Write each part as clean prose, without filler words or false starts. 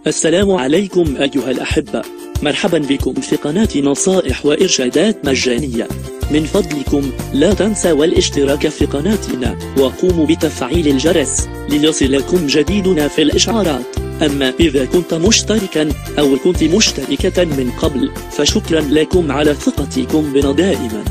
السلام عليكم أيها الأحبة، مرحبا بكم في قناة نصائح وإرشادات مجانية. من فضلكم لا تنسوا الاشتراك في قناتنا وقوموا بتفعيل الجرس ليصلكم جديدنا في الإشعارات. أما إذا كنت مشتركا أو كنت مشتركة من قبل فشكرا لكم على ثقتكم بنا دائما.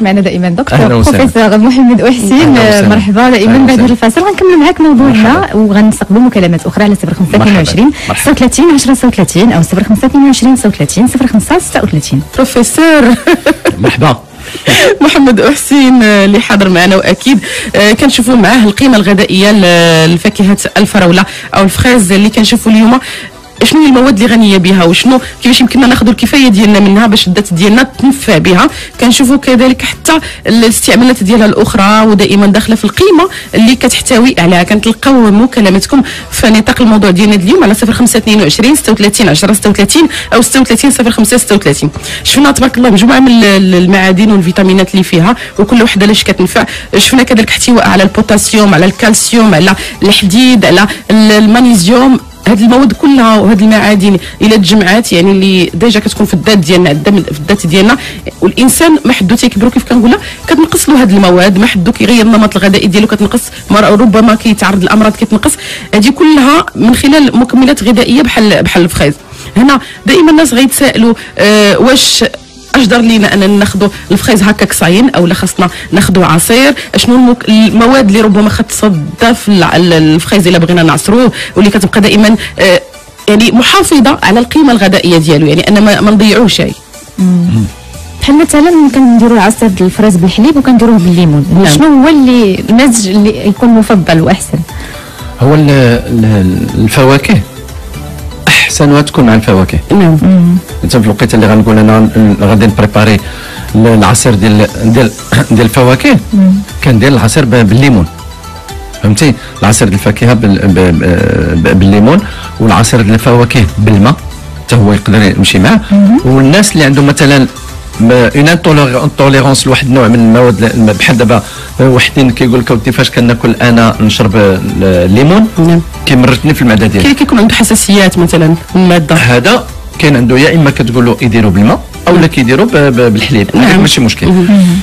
معنا دائما دكتور بروفيسور محمد أحسين، مرحبا دائما. بعد هذا الفاصل غنكملوا معاك موضوعنا وغنستقبلوا مكالمات اخرى على 0522 36 10 36 او 0522 36 05 36. بروفيسور مرحبا محمد أحسين اللي حاضر معنا، واكيد كنشوفوا معاه القيمه الغذائيه للفاكهه الفراوله او الفريز اللي كنشوفوا اليوم. شنو هي المواد اللي غنيه بها وشنو كيفاش يمكننا ناخذوا الكفايه ديالنا منها باش الذات ديالنا تنفع بها. كنشوفوا كذلك حتى الاستعمالات ديالها الاخرى ودائما داخله في القيمه اللي كتحتوي عليها. كنتلقاو مكالماتكم في نطاق الموضوع ديالنا اليوم على 0522 36 10 36 او 36 05 36. شفنا تبارك الله مجموعه من المعادن والفيتامينات اللي فيها وكل وحده لاش كتنفع. شفنا كذلك احتواء على البوتاسيوم، على الكالسيوم، على الحديد، على المغنيسيوم. هاد المواد كلها وهاد المعادن الى تجمعات يعني اللي ديجا كتكون في الذات ديالنا، في الذات ديالنا، والانسان ما حدو تيكبروا كيف كنقولها كتنقص له هاد المواد، ما حدو كيغير النمط الغذائي ديالو كتنقص، ربما كيتعرض للامراض كتنقص. هذه كلها من خلال مكملات غذائيه بحال الفخيز. هنا دائما الناس غيتسائلوا واش اجدر لينا اننا ناخذوا الفخيز هكاك صاين او لا خاصنا ناخذوا عصير؟ شنو المواد اللي ربما كتصدى في الفخيز الا بغينا نعصروه واللي كتبقى دائما يعني محافظه على القيمه الغذائيه ديالو، يعني ان ما نضيعوش شيء. بحال مثلا كنديروا عصير الفراز بالحليب وكنديروه بالليمون. نعم. شنو هو المزج اللي يكون مفضل واحسن؟ هو الفواكه احسن تكون مع الفواكه. نعم. انت في الوقيته اللي غنقول انا غادي نبريباري العصير ديال الفواكه كندير العصير بالليمون، فهمتي؟ العصير ديال الفاكهه بالليمون والعصير ديال الفواكه بالماء حتى هو يقدر يمشي معاه. والناس اللي عندهم مثلا اون انتوليرونس لواحد النوع من المواد بحال دابا وحدين كيقول لك ودي فاش كناكل انا نشرب الليمون كيمرتني في المعده ديالي. كيكون عنده حساسيات مثلا من الماده، هذا كاين عنده يا اما كتقول له يديروا بالماء او لا كيديروا بالحليب. هذاك ماشي مشكل.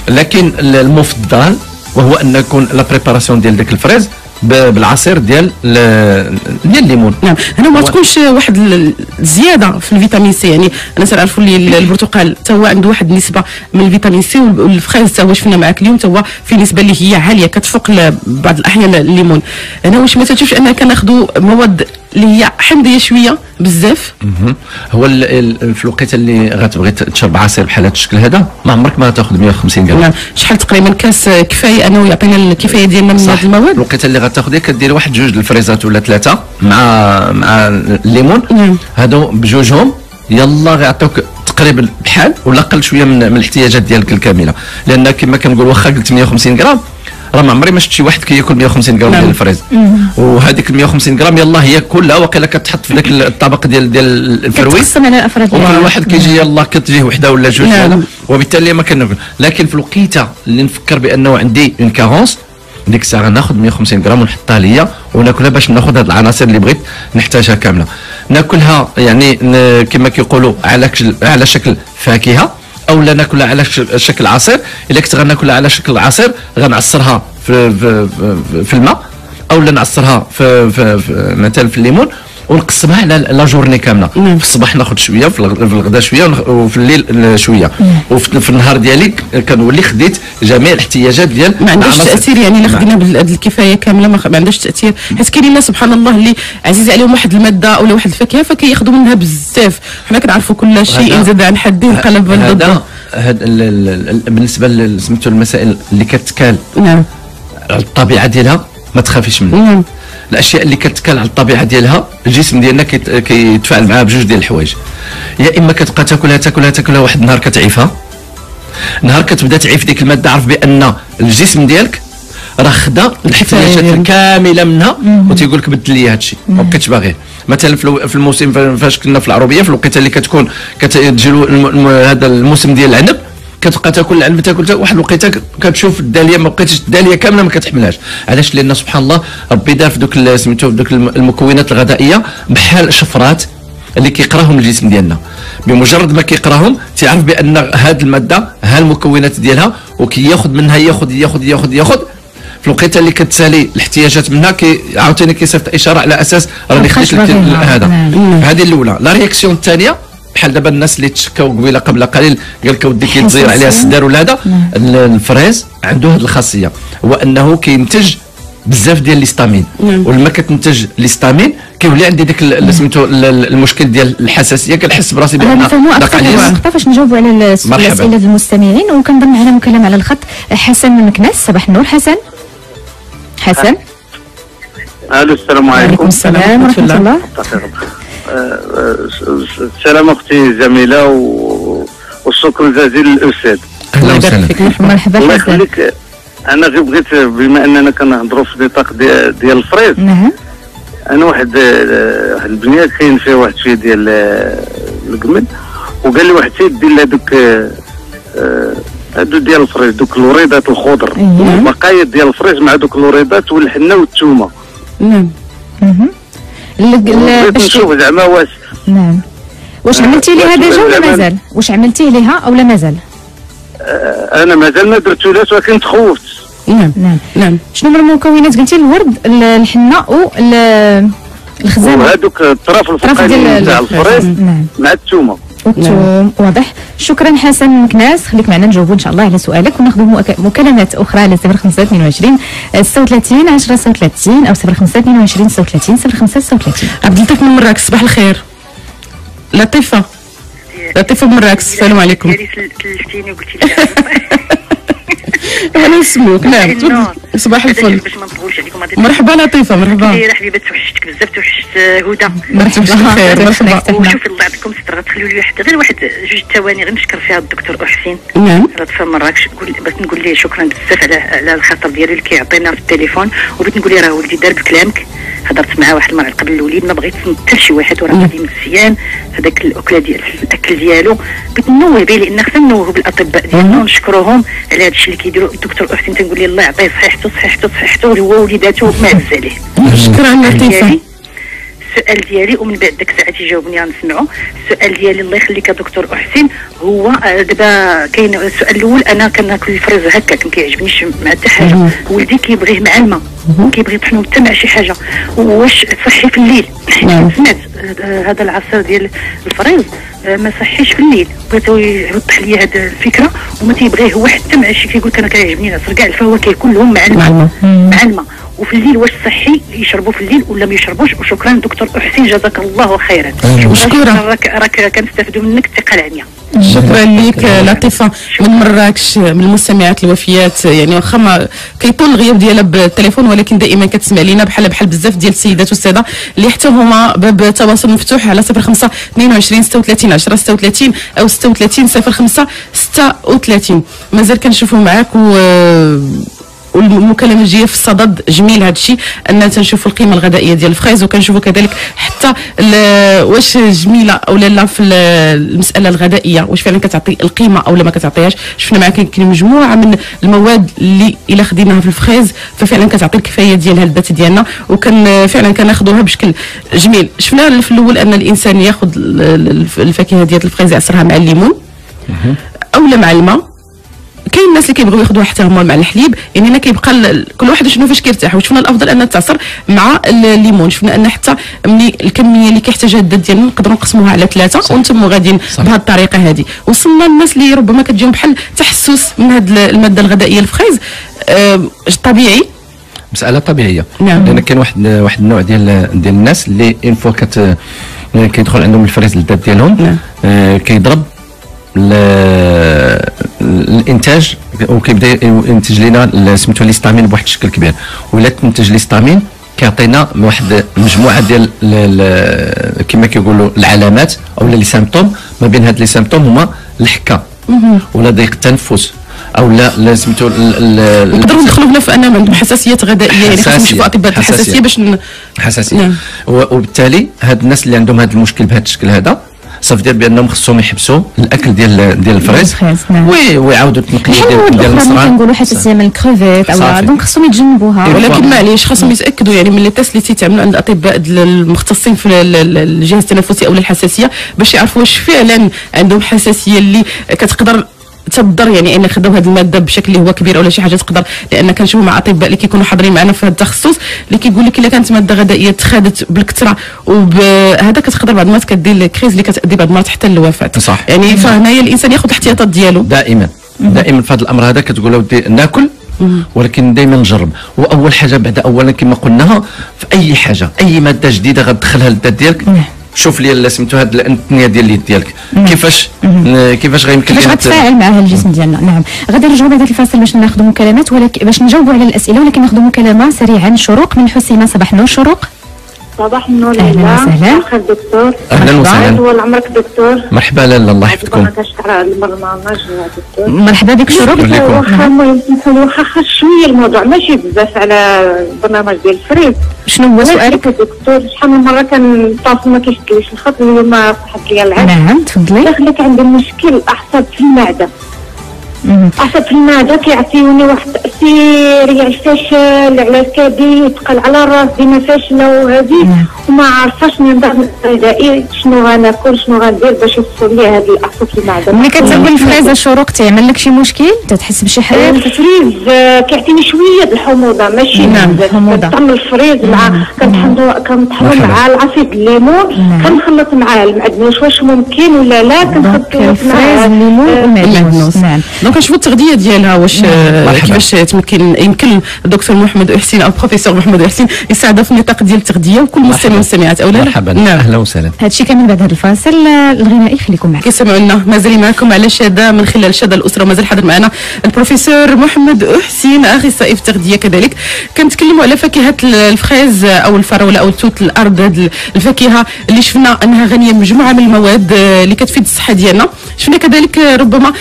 لكن المفضل وهو ان يكون لا بريباراسيون ديال داك الفريز بالعصير ديال الليمون. نعم. هنا ما تكونش واحد الزياده في الفيتامين سي، يعني انا تنعرفوا اللي البرتقال حتى هو عنده واحد النسبه من الفيتامين سي، والفريز حتى هو شفنا معاك اليوم حتى هو في نسبه اللي هي عاليه كتفوق بعض الاحيان الليمون. انا واش ما تشوفش اننا كناخذوا مواد اللي هي حمضيه شويه بزاف؟ هو في الوقيته اللي غتبغي تشرب عصير بحال هذا الشكل هذا ما عمرك ما تاخذ 150 غرام. نعم. شحال تقريبا كاس كفايه انه يعطينا الكفايه ديالنا من هذه المواد؟ الوقيته اللي غتاخذي كديري واحد جوج الفريزات ولا ثلاثه مع الليمون. هادو بجوجهم يلا غيعطيوك تقريبا بحال ولا اقل شويه من الاحتياجات ديالك الكامله. لان كما كنقول واخا قلت 150 غرام راه ما عمري ما شفت شي واحد كياكل 150 غرام ديال الفريز. وهذيك 150 غرام يلاه هي كلها واقيلا كتحط في ذاك الطبق ديال الفروي كتقسم على الافراد، وكل واحد كيجي يلاه كتجيه وحده ولا جوج. وبالتالي ما كناكل. لكن في الوقيته اللي نفكر بانه عندي اون كارونس ديك الساعه ناخذ 150 غرام ونحطها ليا وناكلها باش ناخذ هاد العناصر اللي بغيت نحتاجها كامله. ناكلها يعني كما كيقولوا على شكل فاكهه او لا ناكلها على شكل عصير. الا كنت غناكلها على شكل عصير غنعصرها في الماء او لا نعصرها في مثلا في الليمون ونقسمها على لا جورني كامله. في الصباح ناخذ شويه، في الغداء شويه، وفي الليل شويه، وفي النهار ديالي كنولي خديت جميع الاحتياجات ديال. ما عندهاش تاثير يعني الا خدينا بالكفايه كامله ما عندهاش تاثير، حيت كاينين الناس سبحان الله اللي عزيز عليهم واحد الماده او واحد الفاكهه فكياخذوا منها بزاف. حنا كنعرفوا كل شيء زاد عن حد انقلب ضده. هذا بالنسبه سميتو المسائل اللي كتكال. نعم. على الطبيعه ديالها ما تخافيش منها. الاشياء اللي كتكال على الطبيعه ديالها الجسم ديالنا كيتفاعل معها بجوج ديال الحوايج. يا اما كتبقى تاكلها واحد النهار كتعيفها، نهار كتبدا تعيف ديك الماده عرف بان الجسم ديالك راه خدا الاحتياجات الكامله منها وتيقول لك بدل لي هذا الشيء ما بقيتش باغيه. مثلا في الموسم فاش كنا في العروبيه في الوقيته اللي كتكون كتجي هذا الموسم ديال العنب كتبقى تاكل العنبه تاكل واحد الوقيته كتشوف الداليه ما بقيتش الداليه كامله ما كتحملهاش. علاش؟ لان سبحان الله ربي دار في دوك سميتو في دوك المكونات الغذائيه بحال شفرات اللي كيقراهم الجسم ديالنا. بمجرد ما كيقراهم تيعرف بان هذه الماده ها المكونات ديالها وكياخذ منها ياخذ في الوقيته اللي كتسالي الاحتياجات منها عاوتاني كيصيفط اشاره على اساس راني خديت هذا. هذه الاولى. لا رياكسيون الثانيه بحال دابا الناس اللي تشكاو قبيله قبل قليل قال لك اودي كيتزير عليها السدار ولا هذا. الفريز عنده هذه الخاصيه هو انه كينتج بزاف ديال ليستامين، ولما كتنتج ليستامين كيولي عندي ديك سميتو المشكل ديال الحساسيه. كنحس براسي بان نفهموا اكثر فاش نجاوبوا على الاسئله ديال المستمعين. وكنظن معنا مكلم على الخط حسن من مكناس. صباح النور حسن. الو السلام عليكم. وعليكم السلام ورحمه الله. السلام اختي جميله والشكر جزيل للاستاذ. اهلا وسهلا. مرحبا. الله يخليك. انا غير بغيت بما اننا كنهضروا في نطاق ديال الفريز. انا واحد البنيه كاين فيها واحد شويه ديال القمل وقال لي واحد السيد دير هذوك هادو ديال الفريز دوك الوريدات الخضر البقايا ديال الفريز مع دوك الوريدات والحنه والثومه. باش نشوف زعما واش واش عملتي ليها ديجا ولا مازال؟ واش عملتيه ليها او لا مازال؟ انا مازال ما درتولهاش ولكن تخوفت. نعم. شنو هما المكونات؟ قلتي الورد الحنه والخزامه وهذوك الطرف الفوقاني تاع الفريز مع الثومه والثوم. واضح. شكرا حسن مكناس. خليك معنا نجاوبوا ان شاء الله على سؤالك وناخذوا مكالمات اخرى على 0522 36 10 36 او 0522 36 0536. عبد اللطيف من مراكش. صباح الخير. لطيفه من مراكش. السلام عليكم. كلفتيني وقلتي لي انا نسموك. نعم صباح الفل. باش ما نطولش عليكم. مرحبا لطيفه. مرحبا يا حبيبه. توحشتك بزاف. توحشت هدى. مرحبا بخير. مرحبا. وشوفي الله يعطيكم الستر. غتخليو لي غير واحد جوج ثواني غير نشكر فيها الدكتور حسين. نعم. راه مراكش. بغيت نقول ليه شكرا بزاف على الخاطر ديالو اللي كيعطينا في التليفون. وبغيت نقول ليه راه ولدي دار بكلامك. هضرت معاه واحد المره قبل الوليد ما بغيت نتل شي واحد وراه غادي مزيان هذاك الاكله ديال الاكل ديالو. بغيت نوه به لان خصنا نوهوا بالاطباء ديالنا ونشكروهم على هذا الشيء اللي كيديروا. الدكتور حسين تنقول ليه الله يعطيه صحيحته هو وليداتو معز عليه. شكرا لطيفه. السؤال ديالي ومن بعد داك الساعه يجاوبني غنسمعوا. السؤال ديالي الله يخليك يا دكتور حسين هو دابا كاين السؤال الاول. انا كناكل الفريز هكاك ما كيعجبنيش مع حتى حاجه. ولدي كيبغيه مع الماء كيبغي يطحنو حتى مع شي حاجه. واش صحي في الليل؟ سمعت هذا العصير ديال الفريز ما صحيش في الليل. بغيت يوضح لي هذه الفكره وما تيبغيه هو حتى مع شي. كيقول انا كيعجبني العصير كاع فهو كياكلهم مع الماء وفي الليل. واش صحي يشربوا في الليل ولا ما يشربوش؟ وشكرا دكتور حسين جزاك الله خيرا. شكرا. راك كنستافدوا منك الثقه العاميه. شكرا لك لطيفه من مراكش من المستمعات الوفيات. يعني واخا ما كيطول الغياب ديالها بالتليفون ولكن دائما كتسمع لينا بحال بزاف ديال السيدات والساده اللي حتى هما باب التواصل مفتوح على 05 22 36 10 36 او 36 05 36. مازال كنشوفوا معاك والمكالمه جايه في الصدد جميل. هذا الشيء ان تنشوفوا القيمه الغذائيه ديال الفريز وكنشوفوا كذلك حتى واش جميله او لا في المساله الغذائيه واش فعلا كتعطي القيمه او لا ما كتعطيهاش. شفنا معك كاين مجموعه من المواد اللي الا خديناها في الفريز ففعلا كتعطي الكفايه ديالها البات ديالنا وكان فعلا كناخذوها بشكل جميل. شفنا في الاول ان الانسان ياخذ الفاكهه ديال الفريز يعصرها مع الليمون او لا مع الماء. كاين الناس اللي كيبغيو ياخذوها حتى هما مع الحليب. يعني هنا كيبقى كل واحد شنو فاش كيرتاح. وشفنا الافضل ان تعصر مع الليمون. شفنا ان حتى ملي الكميه اللي كيحتاجها الدات ديالنا نقدروا نقسموها على 3 ونتموا غاديين بهذه الطريقه هذه. وصلنا للناس اللي ربما كتجيهم بحال تحسس من هذه الماده الغذائيه الفريز طبيعي. مساله طبيعيه. نعم. لان كاين واحد النوع ديال الناس اللي اون فوا كيدخل عندهم الفريز الدات ديالهم. نعم. كيضرب الانتاج وكيبدا ينتج لنا سميتو ليستامين بواحد الشكل كبير. ولا تنتج ليستامين كيعطينا واحد مجموعه ديال كما كيقولوا العلامات او لي سيمبتوم. ما بين هاد لي سيمبتوم هما الحكه ولا ضيق التنفس او لا سميتو نقدروا ندخلوا هنا في ان عندهم حساسيات غذائيه. يعني خاصنا نشوفوا اطباء الحساسيه باش حساسيه. وبالتالي هاد الناس اللي عندهم هذا المشكل بهذا الشكل هذا بصف ديال بانهم خصهم يحبسوا الاكل ديال الفريز ويعاودوا التنقيه ديال المصران. كنقولوا حساسيه من الكروفيت او دونك خصهم يتجنبوها. ولكن معليش خصهم يتاكدوا يعني من لي تيست اللي تيتعملوا عند الاطباء المختصين في الجهاز التنفسي او الحساسيه باش يعرفوا واش فعلا عندهم حساسيه اللي كتقدر تضر يعني انك خداو هذه الماده بشكل اللي هو كبير ولا شي حاجه تقدر. لان كنشوفوا مع اطباء اللي كيكونوا حاضرين معنا في هذا التخصص اللي كيقول لك الا كانت ماده غذائيه تخادت بالكثره وبهذا كتقدر بعض المرات كدير الكريز اللي كتادي بعض المرات حتى للوفاه. صح. يعني فهنايا الانسان ياخذ الاحتياطات ديالو دائما في هذا الامر هذا كتقول له ناكل ولكن دائما نجرب. واول حاجه بعد اولا كما قلناها في اي حاجه اي ماده جديده غتدخلها للذات ديالك شوف لي سميتو هاد التنيه ديال اليد ديالك كيفاش غيمكن باش غتفاعل معها الجسم ديالنا. نعم غادي نرجعوا بعد الفاصل باش ناخذوا مكالمات ولكن باش نجاوبوا على الاسئله ولكن ناخذوا مكالمه سريعا. شروق من حسيمه صباح النور. شروق صباح النور. اهلا وسهلا. اخر دكتور اهلا وسهلا. طول عمرك دكتور. مرحبا لاله الله يحفظكم. كنشكر على البرنامج دكتور. مرحبا بك شروق. واخا المهم واخا شويه الموضوع ماشي بزاف على البرنامج ديال الفريز. شنو هو سؤالك دكتور؟ شحال من مره كنتصل ما كيشدليش الخط اليوم صحت لي العين. نعم تفضلي. داخلك عندي مشكل الاعصاب في المعده. اعصاب في المعده كيعطيوني واحد التاثير على الفشل على الكبد ثقل على الراس ديما فاشله وهذه وما عارفاش من بعد الغذائي شنو غناكل شنو غندير باش يوصل لي هذه الاعصاب في المعده. ملي كتاكل الفريزه شروق تعمل لك شي مشكل؟ تتحس بشي حاجه؟ الفريز كيعطيني شويه د الحموضه ماشي الحموضه. كنطعم الفريز مع كنطحنو مع العصير الليمون كنخلط معاه المعدنوس واش ممكن ولا لا كنخلط الفريز الليمون والمعدنوس. نعم دونك نشوفوا التغذيه ديالها واش كيفاش تمكن يمكن الدكتور محمد حسين او البروفيسور محمد حسين يساعدوا في النطاق ديال التغذيه وكل مستمع ومستمعات اولا. مرحبا. نعم. اهلا وسهلا. هادشي كامل بعد هذا الفاصل الغنائي خليكم معنا. كيسمعونا مازال معكم على شاده من خلال شاده الاسره مازال حاضر معنا البروفيسور محمد حسين اخصائي في التغذيه كذلك. كنتكلموا على فاكهه الفريز او الفراوله او توت الارض. هذه الفاكهه اللي شفنا انها غنيه بمجموعه من المواد اللي كتفيد الصحه ديالنا. شفنا كذلك ربما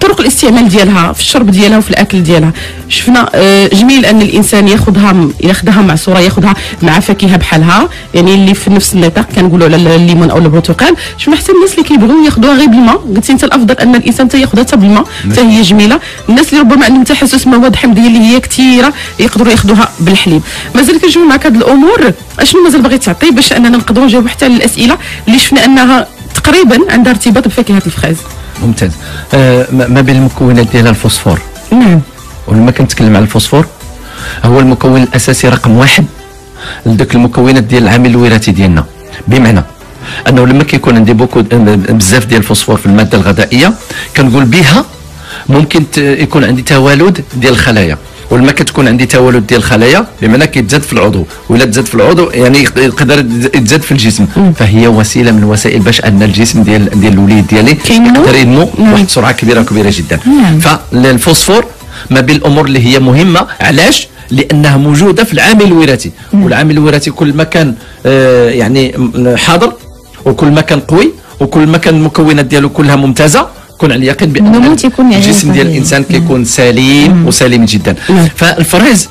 طرق الاستعمال ديالها في الشرب ديالها وفي الاكل ديالها. شفنا جميل ان الانسان ياخذها معصوره ياخذها مع فاكهه بحالها يعني اللي في نفس النطاق كنقولوا على الليمون او البرتقال. شفنا حتى الناس اللي كيبغيو ياخذوها غير بالماء. قلتي انت الافضل ان الانسان ياخذها حتى بالماء حتى هي جميله. الناس اللي ربما عندهم تحسس مواد حمضيه اللي هي كثيره يقدروا ياخذوها بالحليب. مازال كنجيو معك هذه الامور اشنو مازال باغي تعطي باش اننا نقدروا نجاوبوا حتى على الاسئله اللي شفنا انها تقريبا عندها ارتباط بفاكهه الفريز. ممتاز. ما بين المكونات ديالها الفوسفور. نعم. ولما كنتكلم على الفوسفور هو المكون الاساسي رقم واحد لذاك المكونات ديال العامل الوراثي ديالنا. بمعنى انه لما كيكون عندي بزاف ديال الفوسفور في الماده الغذائيه كنقول بها ممكن يكون عندي توالد ديال الخلايا. ولما كتكون عندي توالد ديال الخلايا بمعنى كيتزاد في العضو ولا تزاد في العضو يعني يقدر يتزاد في الجسم. فهي وسيله من الوسائل باش ان الجسم ديال الوليد ديالي يقدر ينمو بواحد سرعه كبيره جدا. فالفوسفور ما بين الامور اللي هي مهمه. علاش؟ لانها موجوده في العامل الوراثي. والعامل الوراثي كل ما كان يعني حاضر وكل ما كان قوي وكل ما كان المكونات ديالو كلها ممتازه كون على اليقين بان الجسم ديال الانسان كيكون سليم وسليم جدا. فالفريز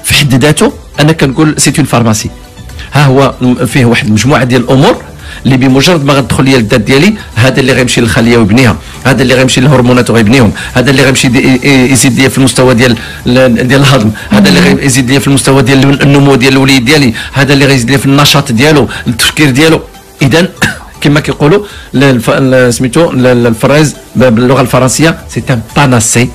في حد ذاته انا كنقول سيت اون فارماسي. ها هو فيه واحد المجموعه ديال الامور اللي بمجرد ما غتدخل لي الذات ديالي هذا اللي غيمشي للخليه ويبنيها، هذا اللي غيمشي للهرمونات ويبنيهم، هذا اللي غيمشي يزيد لي في المستوى ديال الهضم، هذا اللي غيزيد لي في المستوى ديال النمو ديال الوليد ديالي، هذا اللي غيزيد لي في النشاط ديالو التفكير ديالو. اذا كما كيقولوا سميتو الفريز باللغه الفرنسيه سي ان باناسي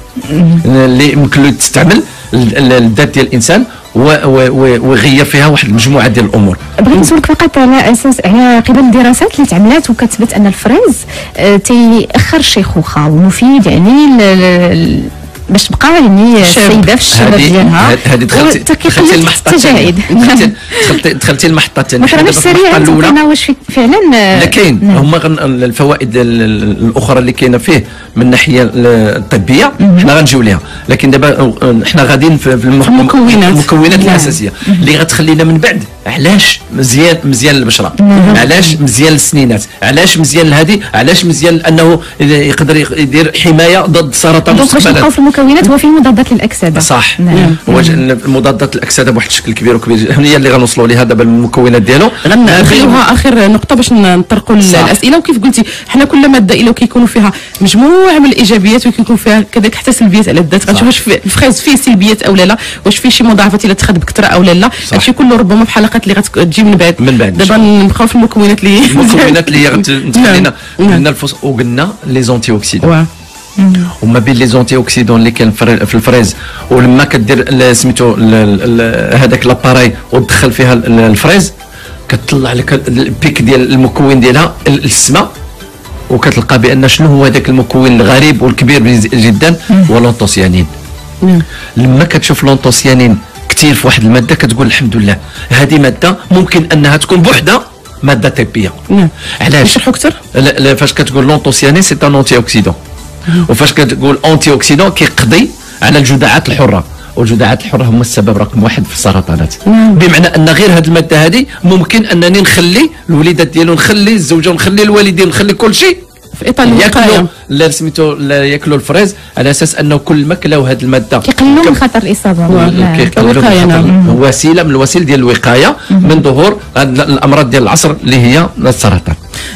اللي يمكن له تستعمل الذات ديال الانسان ويغير فيها واحد المجموعه ديال الامور. بغيت نسولك فقط على اساس على قبل الدراسات اللي تعملات وكتثبت ان الفريز تيأخر الشيخوخه ومفيد يعني باش تبقى يعني السيده في الشباب ديالها. هذه دخلتي المحطه الثانيه. دخلتي المحطه الثانيه. مثلا باش سريعا تقولنا واش فعلا لا كاين هما الفوائد الاخرى اللي كاينه فيه من الناحيه الطبيه حنا غنجيو ليها. لكن دابا حنا غاديين في المكونات الاساسيه اللي غتخلينا من بعد علاش مزيان للبشره، علاش مزيان للسنينات، علاش مزيان لهذه، علاش مزيان لانه يقدر يدير حمايه ضد سرطان المستقبل. باش نبقاو في المكونات هو فيه مضادات للاكسده. صح. هو مضادات الاكسده بواحد الشكل كبير وكبير، هي اللي غنوصلوا ليها دابا المكونات ديالو. غنخليوها اخر نقطه باش نطرقوا الاسئله. وكيف قلتي حنا كل ماده الا كيكونوا فيها مجموعه من الايجابيات وكيكون فيها كذلك حتى سلبيات على الذات. غنشوف واش الفريز فيه سلبيات او لا، واش فيه شي مضاعفات الا تاخذ بكثره او لا. هادشي كله ربما في حلقات اللي غتجي من بعد. دابا نبقاو في المكونات اللي غتخلينا قلنا الفوس وقلنا لي زونتي اوكسيدون. وما بين لي زونتي اوكسيدون اللي كاين في الفريز، ولما كدير سميتو هذاك لاباراي وتدخل فيها الفريز كتطلع لك البيك ديال المكون ديالها السما، وكتلقى بان شنو هو هذاك المكون الغريب والكبير جدا هو لونتوسيانين. لما كتشوف لونتوسيانين كثير في واحد الماده كتقول الحمد لله هذه ماده ممكن انها تكون بوحدها ماده طبيه. علاش؟ نشرحوا اكثر. فاش كتقول لونتوسيانين سي ان انتي اوكسيدون، وفاش كتقول انتي اوكسيدون كيقضي على الجذعات الحره، والجذعات الحره هما السبب رقم واحد في السرطانات. بمعنى ان غير هذه الماده هذه ممكن انني نخلي الوليدات ديالو، نخلي الزوجه، ونخلي الوالدين، نخلي كل شيء في اطار الوقايه. لا سميتو ياكلوا الفريز على اساس انه كل ما كلاو هذه الماده كيقللوا من خطر الاصابه. وسيله من الوسائل ديال الوقايه من ظهور الامراض ديال العصر اللي هي السرطان.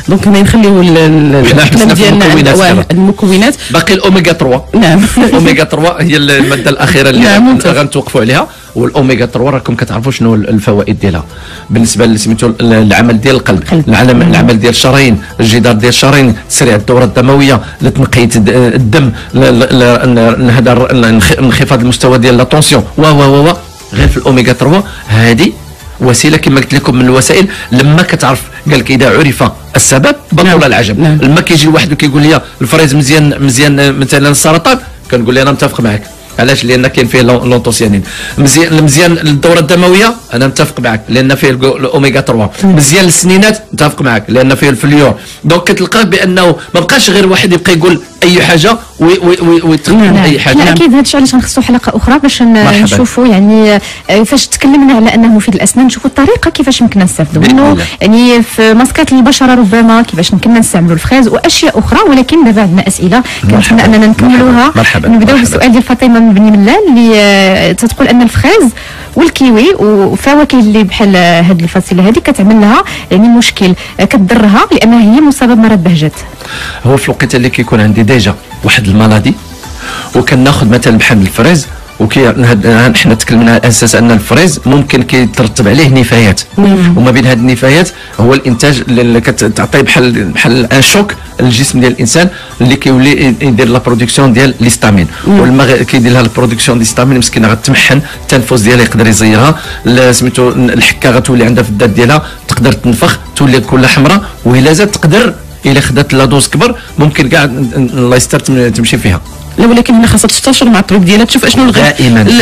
دونك هنا نخليو الكلام ديالنا المكونات. باقي الاوميغا 3. نعم. الاوميغا 3 هي الماده الاخيره اللي غنتوقفوا عليها. والاوميغا 3 راكم كتعرفوا شنو الفوائد ديالها بالنسبه لسميتو العمل ديال القلب، العمل ديال الشرايين، الجدار ديال الشرايين، تسريع الدوره الدمويه، لتنقيه الدم، هذا انخفاض المستوى ديال لا طونسيون و غير في الاوميغا 3. هذه وسيله كما قلت لكم من الوسائل. لما كتعرف قال لك اذا عرف السبب بطل العجب. لما كيجي واحد وكيقول لي الفريز مزيان مثلا السرطان، كنقول لي انا متفق معك. علاش؟ لان كاين فيه لونتوسيانين. مزيان للدوره الدمويه، انا متفق معك لان فيه الاوميغا 3. مزيان للسنينات، متفق معك لان فيه الفليور. دونك كتلقى بانه ما بقاش غير واحد يبقى يقول اي حاجه ويتقن اي حاجه. لا اكيد هادشي علاش غنخصو حلقه اخرى باش نشوفوا يعني فاش تكلمنا على انه مفيد للاسنان نشوفوا الطريقه كيفاش يمكن نستافدوا منه، يعني في ماسكات البشره ربما كيفاش يمكن نستعملوا الفريز واشياء اخرى. ولكن دابا عندنا اسئله كنتمنى اننا نكملوها. نبداو بالسؤال ديال فاطمه من بني ملال اللي تتقول ان الفريز والكيوي وفواكه اللي بحال هذه الفاصله هذه كتعمل لها يعني مشكل، كتضرها لانها هي مصابه بمرض بهجت. هو في الوقت اللي كيكون عندي ديجا واحد المرضي وكناخذ مثلا بحال الفريز حنا تكلمنا على اساس ان الفريز ممكن كيترتب عليه نفايات، وما بين هذه النفايات هو الانتاج اللي كتعطي بحال ان شوك للجسم ديال الانسان اللي كيولي يدير لا برودكسيون ديال ليستامين. ولما كيدير لها البرودكسيون ديال ليستامين مسكينه غتمحن التنفس ديالها يقدر يزيرها، سميتو الحكه غتولي عندها في الذات ديالها تقدر تنفخ تولي كلها حمراء، وإلا زاد تقدر الا خدات لا دوز كبر ممكن كاع الله يستر تمشي فيها. لا ولكن هنا خاصها تستشر مع الطبيب ديالها تشوف اشنو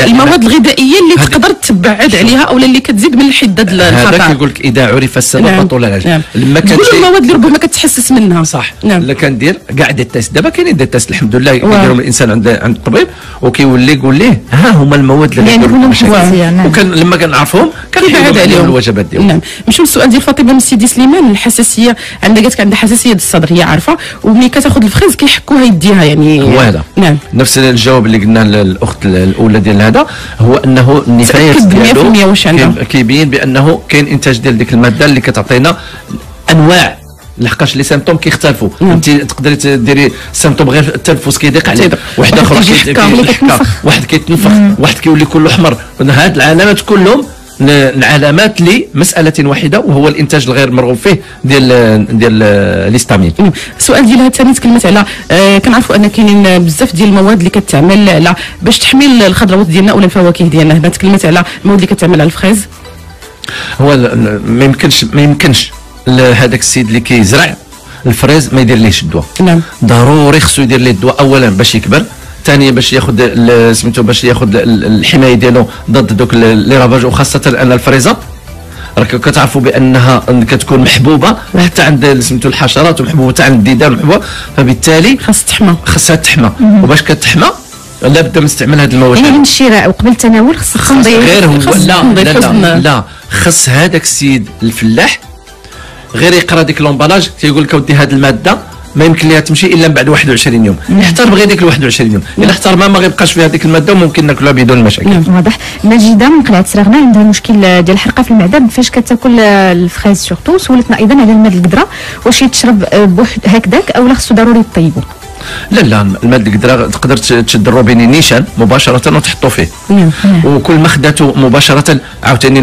المواد الغذائيه اللي تقدر تبعد عليها او اللي كتزيد من حده الخطر. هذا كيقول لك اذا عرف السبب بطل العلاج. لما كتجي المواد اللي ربما كتحسس منها. صح. اللي كندير كاع دي تيست دابا كاينين دي تيست الحمد لله كيديرهم الانسان عند الطبيب وكيولي يقول ليه ها هما المواد اللي يعني وكان لما كنعرفوهم كنبعد عليهم الوجبات ديالهم. نعم. نمشيو للسؤال ديال فاطمه من سيدي سليمان. الحساسيه عندها قالت عندها حساسيه الصدر هي عارفه، وملي كتاخذ الفريز كيحكوها يديها يعني. هو هذا. نعم. نفس الجواب اللي قلنا للاخت الاولى ديال هذا هو انه النفايات ديالو كيبين بانه كاين انتاج ديال ديك الماده اللي كتعطينا انواع، لحقاش لي سيمبتوم كيختلفوا. انت تقدري ديري سيمبتوم غير التنفس كيضيق عليه، واحد اخر كيحكى، واحد كيتنفخ، واحد كيولي كله احمر. هاد العلامات كلهم العلامات لمساله واحده وهو الانتاج الغير مرغوب فيه ديال ليستامين. السؤال ديالها الثاني تكلمت على كنعرفوا ان كاينين بزاف ديال المواد اللي كتعمل على باش تحمي الخضروات ديالنا ولا الفواكه ديالنا. هنا تكلمت على المواد اللي كتعمل على الفريز. هو ما يمكنش هذاك السيد اللي كيزرع الفريز ما يدير ليهش الدواء. نعم. ضروري خصو يدير ليه الدواء اولا باش يكبر، ثانيا باش ياخذ سميتو باش ياخذ الحمايه ديالو ضد دوك لي رافاج، وخاصه ان الفريزه راك كتعرفوا بانها كتكون محبوبه حتى عند سميتو الحشرات، ومحبوبه حتى عند الديدان محبوبه، فبالتالي خاصها تحمى. وباش كتحمى لابد من استعمال هذه المواد. يعني من الشراء وقبل التناول خص نضيف غير هو لا خص هذاك السيد الفلاح غير يقرا ديك لومبالاج تيقول لك اودي هذه الماده ما يمكن لها تمشي الا من بعد 21 يوم. يحترم غير ديك ال 21 يوم، الا احترمها ما غيبقاش فيها ديك الماده وممكن ناكلها بدون مشاكل. واضح. ماجده من قلعه سراغنا عندها مشكل ديال الحرقه في المعده فاش كتاكل الفخاز سورتو. سولتنا ايضا على الماء القدره، واش يتشرب بوحد هكذاك او خصو ضروري يطيبو؟ لا الماء القدره تقدر تشد الروبيني نيشان مباشره وتحطو فيه. وكل ما خداتو مباشره عاوتاني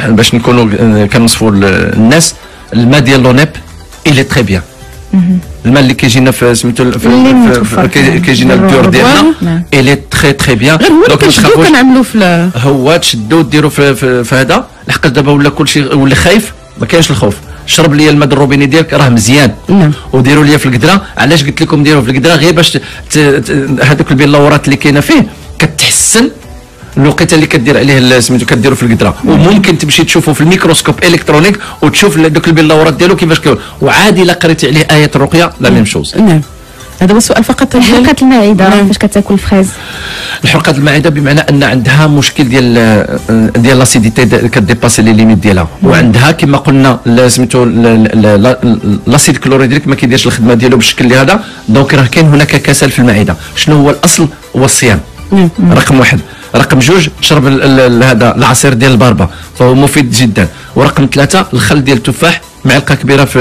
باش نكونوا كنصفوا الناس، الماء ديال لونيب إلي تري بيان. الماء اللي كيجينا في سميتو كيجينا البيور ديالنا إلي تري بيان. دونك كنشدو كنعملوا في هو تشدو ديروا في هذا لحقاش دابا ولا كلشي ولا خايف، ما كاينش الخوف. شرب لي الماء الروبيني ديالك راه مزيان. وديروا لي في القدره. علاش قلت لكم ديروا في القدره؟ غير باش هذوك البلورات اللي كاينه فيه كتحسن الوقيته اللي كدير عليه سميتو كديروا في القدره. وممكن تمشي تشوفوا في الميكروسكوب الكترونيك وتشوف دوك البلورات ديالو كيفاش وعادي الا قريتي عليه ايه الرقيه لا ميم شوز. هذا هو السؤال فقط. حرقه المعده فاش كتاكل الفخاز؟ الحرقه المعده بمعنى ان عندها مشكل ديال لاسيديتي كديباسي لي ليميت ديالها، وعندها كما قلنا سميتو لاسيد كلوريدريك ما كيديرش الخدمه ديالو بالشكل اللي هذا. دونك راه كاين هناك كسل في المعده. شنو هو الاصل؟ هو الصيام. رقم 1. رقم 2 تشرب هذا العصير ديال الباربه فهو مفيد جدا. ورقم 3 الخل ديال التفاح معلقه كبيره في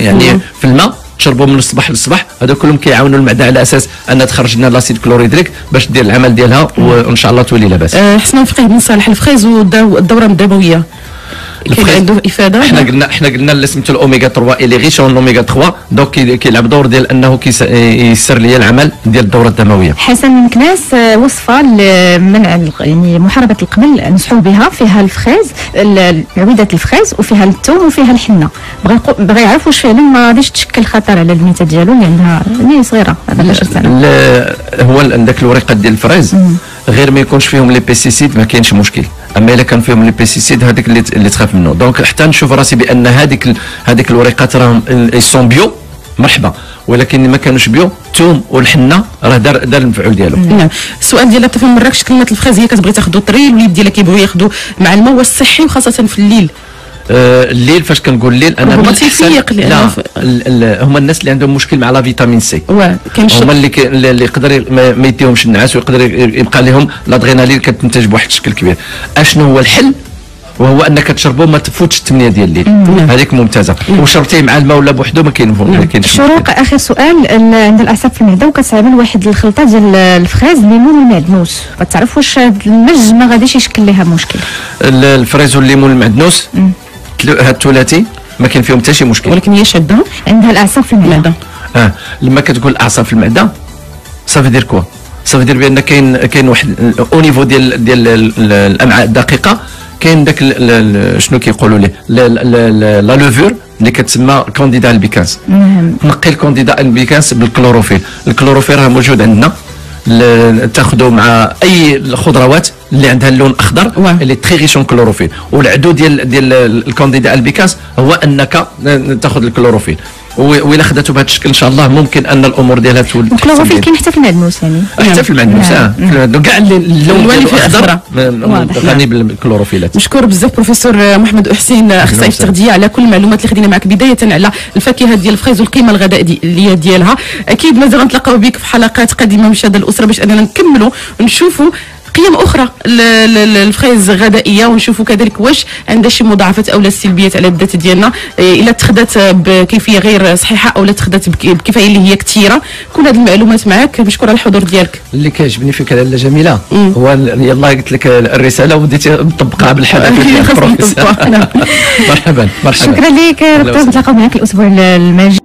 يعني في الماء تشربوا من الصباح للصباح. هذا كلهم كيعاونوا المعده على اساس ان تخرج لنا لاسيد كلوريدريك باش دير العمل ديالها وان شاء الله تولي لاباس. حسنا فقيه بن صالح، الفخاز والدوره الدمويه كاين عنده افاده؟ احنا قلنا اللي سميتو الاوميغا 3 اللي غير شون الاوميغا 3 دونك كيلعب دور ديال انه يسر لي العمل ديال الدوره الدمويه. حسن من كناس وصفه لمنع يعني محاربه القمل نصحوا بها، فيها الفخاز عويده الفخاز وفيها الثوم وفيها الحنه. بغا يعرف واش فعلا ما غاديش تشكل خطر على الميته ديالو اللي عندها اللي صغيره 14 سنه. هو داك الوريقات ديال الفريز غير ما يكونش فيهم لي بيستيسيد ما كاينش مشكل، اما الا كان فيهم لي بيستيسيد هذيك اللي تخاف منه. دونك حتى نشوف راسي بان هذيك الوريقات راهم يسون بيو مرحبا، ولكن ما كانوش بيو الثوم والحنه راه دار المفعول ديالو. نعم. السؤال ديال الطفل مراكش كلمه الفخاز هي كتبغي تاخذو طري، الوليد ديالها كيبغيو ياخذوا مع الماء، واش صحي وخاصه في الليل؟ الليل فاش كنقول الليل انا هما تيفيق هما الناس اللي عندهم مشكل مع لا فيتامين سي. هما اللي يقدر ما يديهمش النعاس ويقدر يبقى لهم لادرينالين كتنتج بواحد الشكل كبير. اشنو هو الحل؟ وهو انك تشربوا ما تفوتش 8 ديال الليل. هذيك ممتازه. وشربتيه مع الماء ولا بوحدو ما كاينش. شروق اخر سؤال، عند الاعصاب في المعده وكتعمل واحد الخلطه ديال الفخاز الليمون والمعدنوس، كتعرف واش المج ما غاديش يشكل لها مشكل؟ الفريز والليمون والمعدنوس هاد الثلاثي ما كاين فيهم حتى شي مشكل، ولكن هي شاده عندها الاعصاب في المعده. لما كتقول الاعصاب في المعده صافي دير كوا، صافي دير بان كاين واحد او نيفو ديال الامعاء الدقيقه كاين داك شنو كيقولوا ليه لا لوفور اللي كتسمى كانديدا البيكانس. نقي الكانديدا البيكانس بالكلوروفيل. الكلوروفيل راه موجود عندنا تاخذوا مع اي الخضروات اللي عندها اللون اخضر اللي تري ريشون كلوروفيل. والعدو ديال الكانديدا البيكانس هو انك تاخذ الكلوروفيل، وإلا خداتو بهذا الشكل ان شاء الله ممكن ان الامور ديالها تولي. الكلوروفيل كاين حتى في المعدنوس يعني حتى في المعدنوس كاع اللون ديالو اخضر غني بالكلوروفيلات. مشكور بزاف بروفيسور محمد أحسين اخصائي في التغذيه على كل المعلومات اللي خدينا معك، بدايه على الفاكهه ديال الفخاز والقيمه الغذائيه ديالها. اكيد مازال غنتلاقاو بك في حلقات قادمه من شهاده الاسره باش اننا نكملوا ونشوفوا قيم اخرى للفخاز غذائيه، ونشوفوا كذلك واش عندها شي مضاعفات او لا سلبيات على الذات ديالنا الا تخدات بكيفيه غير صحيحه او لا تخدات بكفايه اللي هي كثيره. كل هذه المعلومات معك، مشكوره على الحضور ديالك. اللي كيعجبني فيك لاله جميله هو يلاه قلت لك الرساله وبديتي مطبقها بالحدث. مرحبا مرحبا. شكرا لك، نتلاقاو معك الاسبوع الماجي.